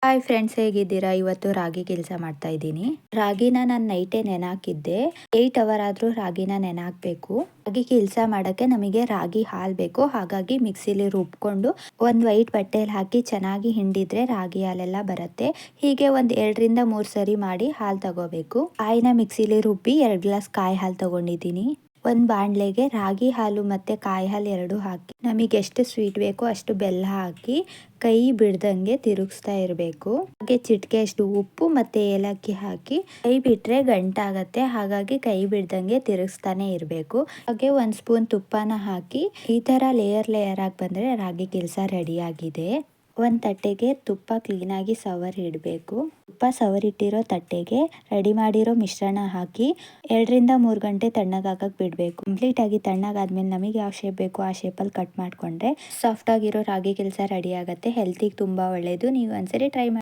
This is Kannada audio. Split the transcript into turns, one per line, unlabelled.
ಹಾಯ್ ಫ್ರೆಂಡ್ಸ್, ಹೇಗಿದ್ದೀರಾ? ಇವತ್ತು ರಾಗಿ ಕೆಲಸ ಮಾಡ್ತಾ ಇದ್ದೀನಿ. ರಾಗಿನ ನಾನು ನೈಟೇ ನೆನಾಕಿದ್ದೆ. 8 ಅವರ್ ಆದ್ರೂ ರಾಗಿನ ನೆನಾಕ್ಬೇಕು. ರಾಗಿ ಕೆಲಸ ಮಾಡಕ್ಕೆ ನಮಗೆ ರಾಗಿ ಹಾಲ್ ಬೇಕು. ಹಾಗಾಗಿ ಮಿಕ್ಸಿಲಿ ರುಬ್ಕೊಂಡು ಒಂದ್ ವೈಟ್ ಬಟ್ಟೆಯಲ್ಲಿ ಹಾಕಿ ಚೆನ್ನಾಗಿ ಹಿಂಡಿದ್ರೆ ರಾಗಿ ಹಾಲೆಲ್ಲ ಬರುತ್ತೆ. ಹೀಗೆ ಒಂದ್ 2 ರಿಂದ 3 ಸರಿ ಮಾಡಿ ಹಾಲ್ ತಗೋಬೇಕು. ಕಾಯಿನ ಮಿಕ್ಸಿಲಿ ರುಬ್ಬಿ 2 ಗ್ಲಾಸ್ ಕಾಯಿ ಹಾಲು ತಗೊಂಡಿದ್ದೀನಿ. ಒಂದ್ ಬಾಣ್ಲೆಗೆ ರಾಗಿ ಹಾಲು ಮತ್ತೆ ಕಾಯಿ ಹಾಲು ಎರಡು ಹಾಕಿ ನಮಗೆ ಎಷ್ಟು ಸ್ವೀಟ್ ಬೇಕೋ ಅಷ್ಟು ಬೆಲ್ಲ ಹಾಕಿ ಕೈ ಬಿಡ್ದಂಗೆ ತಿರುಗಿಸ್ತಾ ಇರಬೇಕು. ಹಾಗೆ ಚಿಟಿಕೆ ಅಷ್ಟು ಉಪ್ಪು ಮತ್ತೆ ಏಲಕ್ಕಿ ಹಾಕಿ ಕೈ ಬಿಟ್ರೆ ಗಂಟಾಗತ್ತೆ. ಹಾಗಾಗಿ ಕೈ ಬಿಡ್ದಂಗೆ ತಿರುಗಿಸ್ತಾನೆ ಇರಬೇಕು. ಹಾಗೆ 1 ಸ್ಪೂನ್ ತುಪ್ಪನ ಹಾಕಿ ಈ ತರ ಲೇಯರ್ ಲೇಯರ್ ಆಗಿ ಬಂದ್ರೆ ರಾಗಿ ಕೆಲಸ ರೆಡಿ ಆಗಿದೆ. ಒಂದ್ ತಟ್ಟೆಗೆ ತುಪ್ಪ ಕ್ಲೀನಾಗಿ ಸವರ್ ಇಡಬೇಕು. ತುಪ್ಪ ಸವರಿಟ್ಟಿರೋ ತಟ್ಟೆಗೆ ರೆಡಿ ಮಾಡಿರೋ ಮಿಶ್ರಣ ಹಾಕಿ 2 ರಿಂದ 3 ಗಂಟೆ ತಣ್ಣಗಾಗಕ್ ಬಿಡ್ಬೇಕು. ಕಂಪ್ಲೀಟ್ ಆಗಿ ತಣ್ಣಗಾದ್ಮೇಲೆ ನಮಗೆ ಯಾವ ಶೇಪ್ ಬೇಕು ಆ ಶೇಪಲ್ಲಿ ಕಟ್ ಮಾಡ್ಕೊಂಡ್ರೆ ಸಾಫ್ಟ್ ಆಗಿರೋ ರಾಗಿ ಕೆಲಸ ರೆಡಿ ಆಗುತ್ತೆ. ಹೆಲ್ತಿಗೆ ತುಂಬಾ ಒಳ್ಳೇದು. ನೀವು ಒಂದ್ಸರಿ ಟ್ರೈ ಮಾಡಿ.